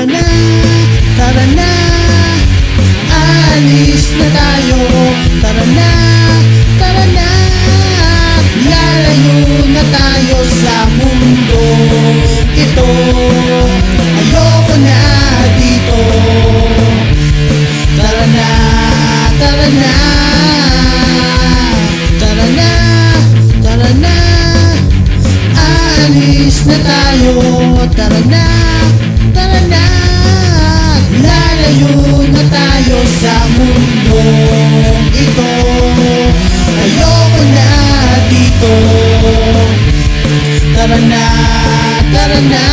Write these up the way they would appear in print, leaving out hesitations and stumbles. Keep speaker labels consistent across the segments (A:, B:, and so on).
A: Tara na, tara na, alis na tayo. Tara na, tara na, lalayo na tayo sa mundo ito. Ayoko na dito. Tara na, tara na, tara na, tara na, alis na tayo. Tara na, tara na, lalayo na tayo sa mundo ito. Ayoko na dito. Tara na, tara na.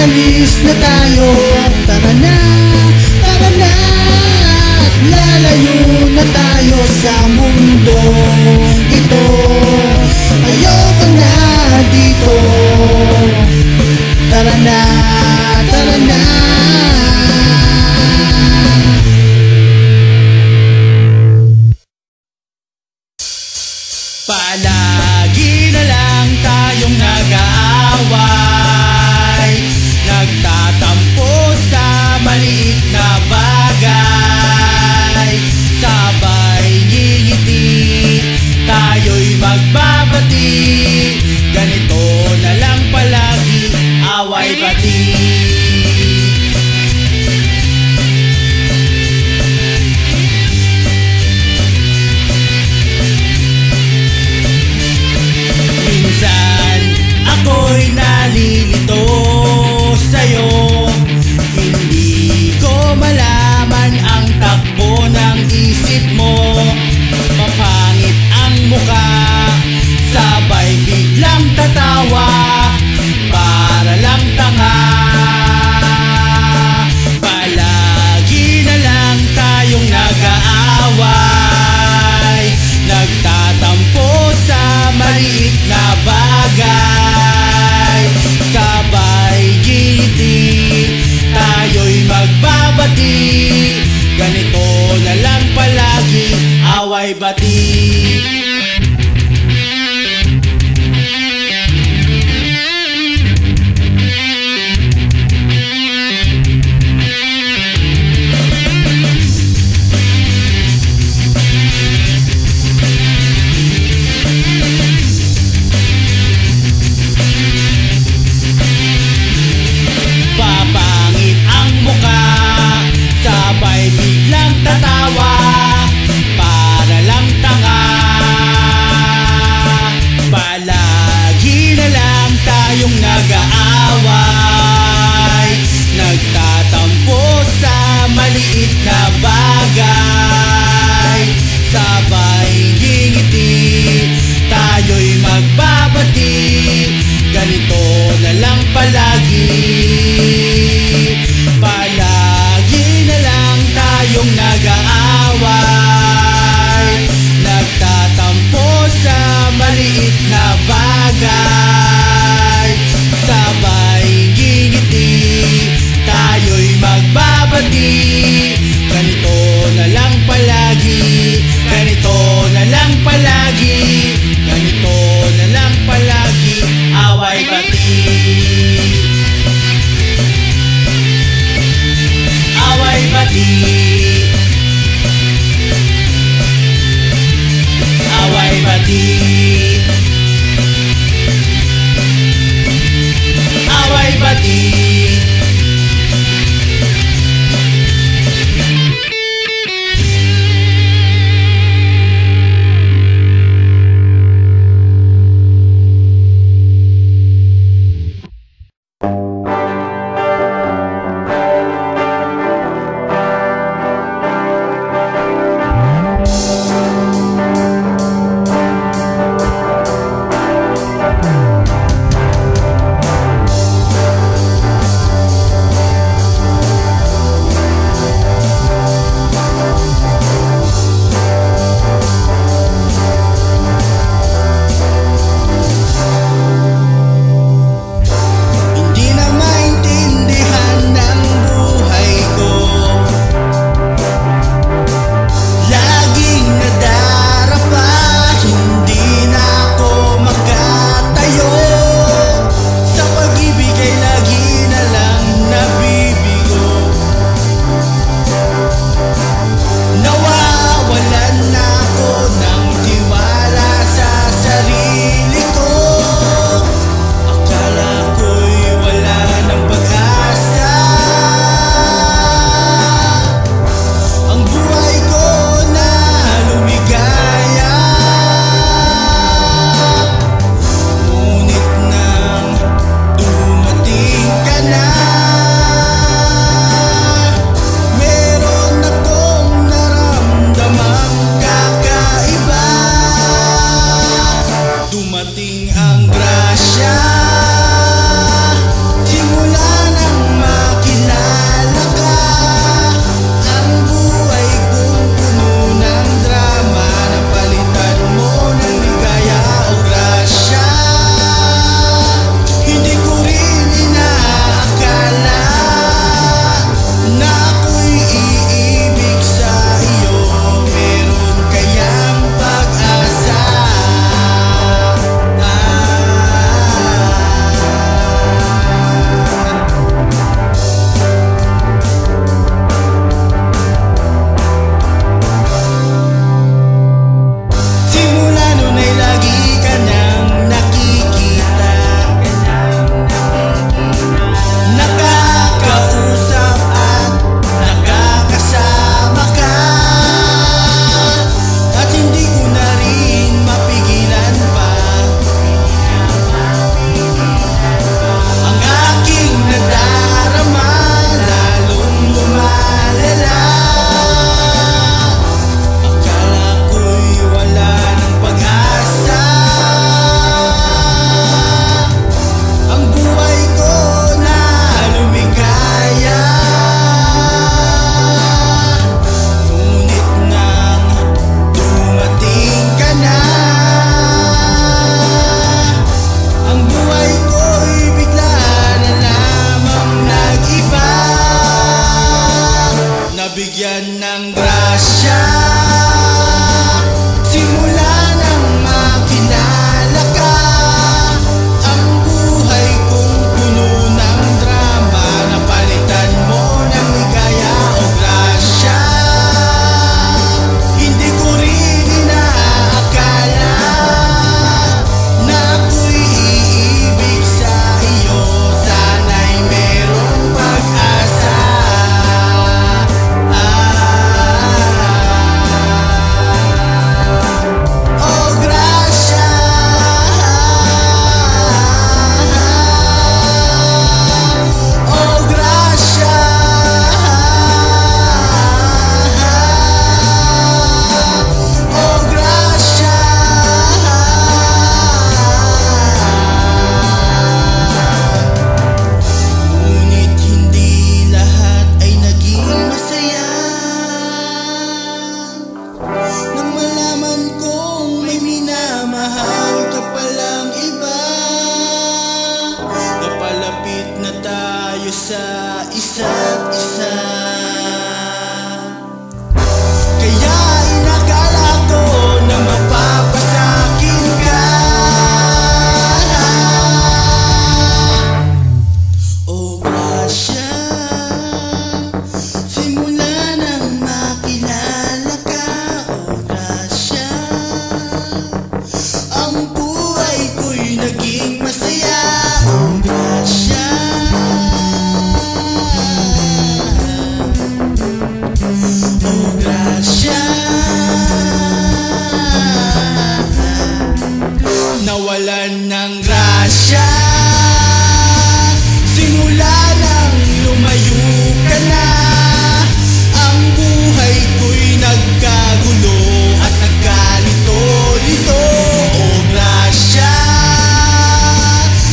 A: Alis na tayo, tara na, tara na, lalayo na tayo sa mundo ito. Ayoko na dito. Tara na, tara na.
B: Palagi na lang tayong nag-aaway, nagtatampo sa maliit na bagay. Sabay ngingiti, tayo'y magbabati. Ganito na lang palagi, away-bati. Minsan ako'y nalilito sa'yo, hindi ko malaman ang takbo ng isip mo. Mapangit ang muka, sabay biglang tatawa, para lang tanga. Palagi na lang tayong nag-aaway, nagtatampo sa maliit na bagay. Sabay ngiti, tayo'y magbabati. Ganito na lang palagi, away-bati. Papangit ang muka, sabay biglang tatawa, nabigyan ng grasya. Simula nang makilala ka, ang buhay kong puno ng drama. Napalitan mo ng ligaya o grasya. Hindi ko rin inaakala na ako'y iibig sa iyo. Sana'y merong pag-asa. Oh grasya, oh grasya, oh grasya. Ngunit hindi lahat ay naging masaya nang malaman kong may minamahal ka palang iba. Napalapit na tayo sa isa't isa, kaya inakala ko na mapapasakin ka. Oh grasya, simula nang makilala ka. Oh grasya, ang buhay ko'y naging masaya. Oh grasya, oh grasya. Nawalan ng grasya simula nang lumayo ka na. Ang buhay ko'y nagkagulo at nagkalito-lito. Oh grasya,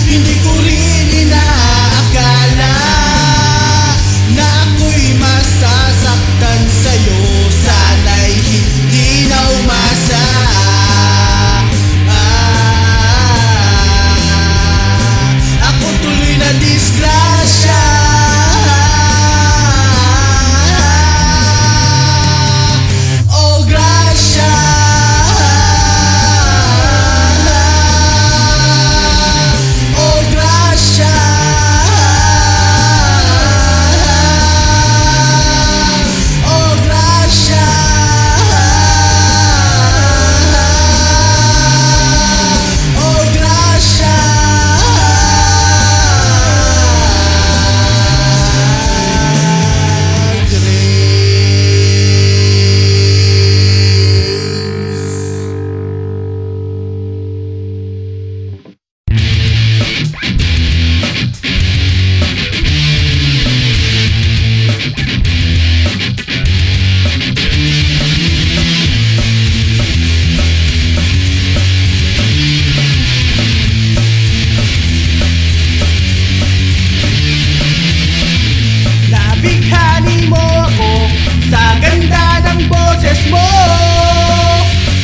B: hindi ko rin inaakala na ako'y masasaktan sa'yo. Sana'y hindi na umasa. Ako tuloy na disgrasya. Oh grasya, oh grasya, oh grasya, oh grasya. Nabighani mo ako sa ganda ng boses mo.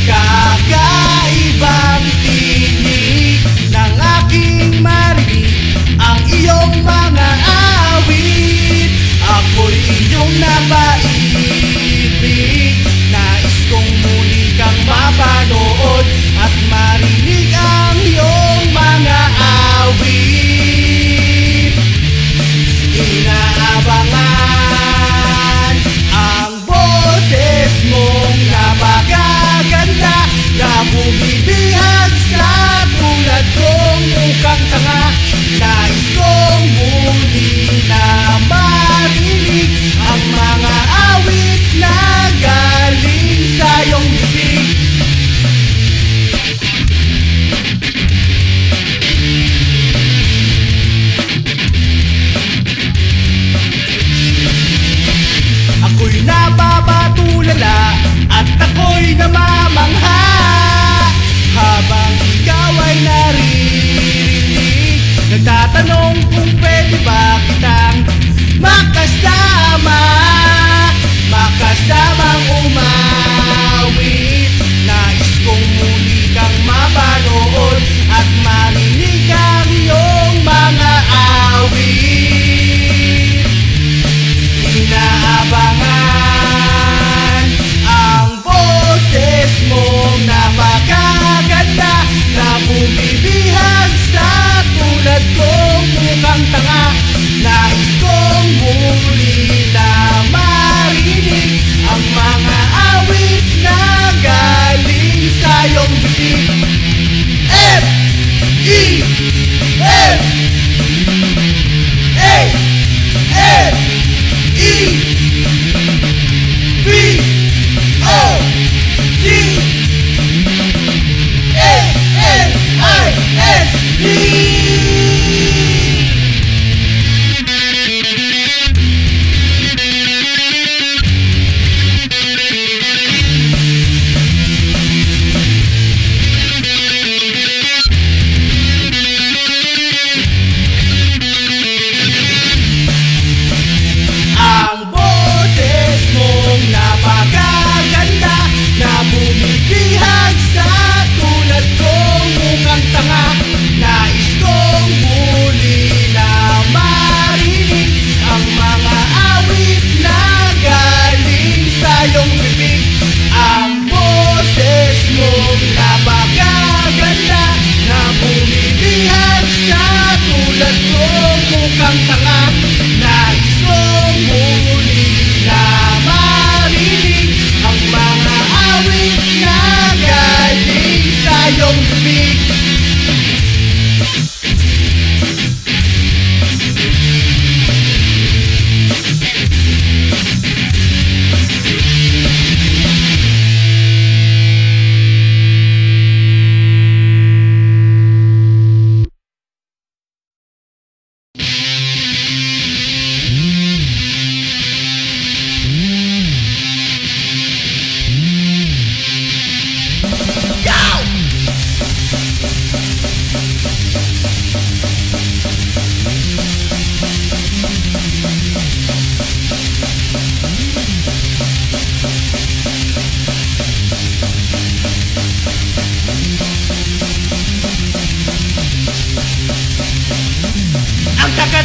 B: Kakaibang tinig ng aking marinig ang iyong mga awit. Ako'y iyong napaibig. Nais kong muli kang mapanood at marinig ang iyong mga awit. Inaabangan ang boses mong napakaganda na bumibihag sa tulad kong mukhang tanga. Nais kong muli na marinig ang mga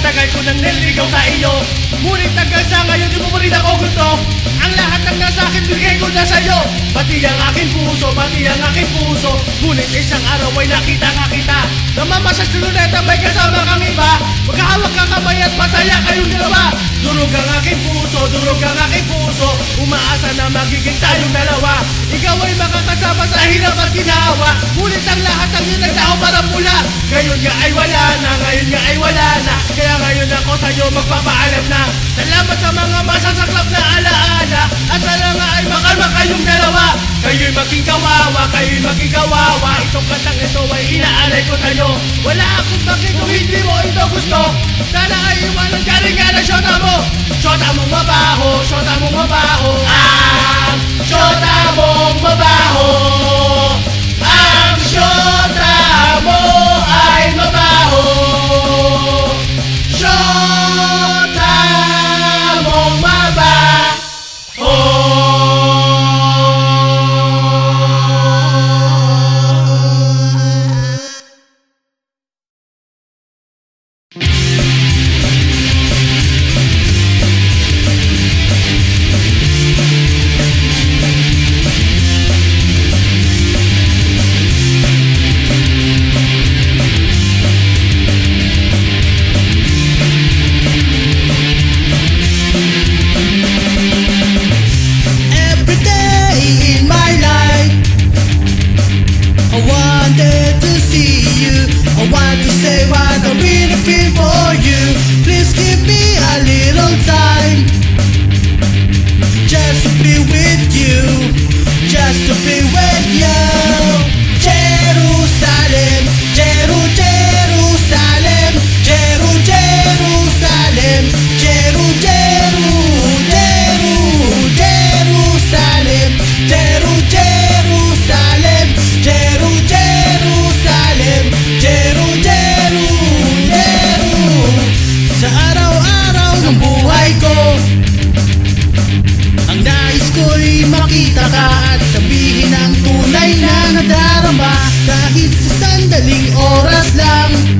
B: matagal ko nang nililigaw sa iyo. Ngunit hanggang sa ngayon di mo rin ako gusto. Ang lahat ng nasa akin bigay ko na sa'yo. Pati ang aking puso, pati ang aking puso. Ngunit isang araw ay nakita nga kita. Namamasa sa luneta may kasama kang iba. Magkahawak ka kamay at masaya kayong dalawa. Durog ang aking puso, durog ang aking puso. Umaasa na magiging tayong dalawa. Ikaw ay makakasama sa hirap at ginawa. Ngunit ang lahat ng yun ay tao para pula. Ngayon nga ay wala na, ngayon nga ay wala na. Kaya ngayon ako sa'yo magpapaalam na. Salamat sa mga masasaklap na alaala. At sana nga ay makalma kayong dalawa. Kayo'y maging kawawa, kayo'y maging kawawa. Itong kantang ito ay inaalay ko sa'yo. Wala akong bakit kung hindi mo ito gusto. Sana ay iwanan ka rin nga na syota mo. Syota mong mabaho, syota mong mabaho. Ang syota mong mabaho. Ang syota mo ay mabaho. Syota mong mabaho.
A: Every day in my life, I wanted to see you. I want to say what I really feel for you. Please give me a little time, just to be with you, just to be with you. Jerusalem, Jerusalem, Jerusalem, Jerusalem, Jerusalem, Jerusalem. Sa araw-araw ng buhay ko, ang nais ko'y makita ka at sabihin ang tunay na nadarama. Kahit sa sandaling oras lang,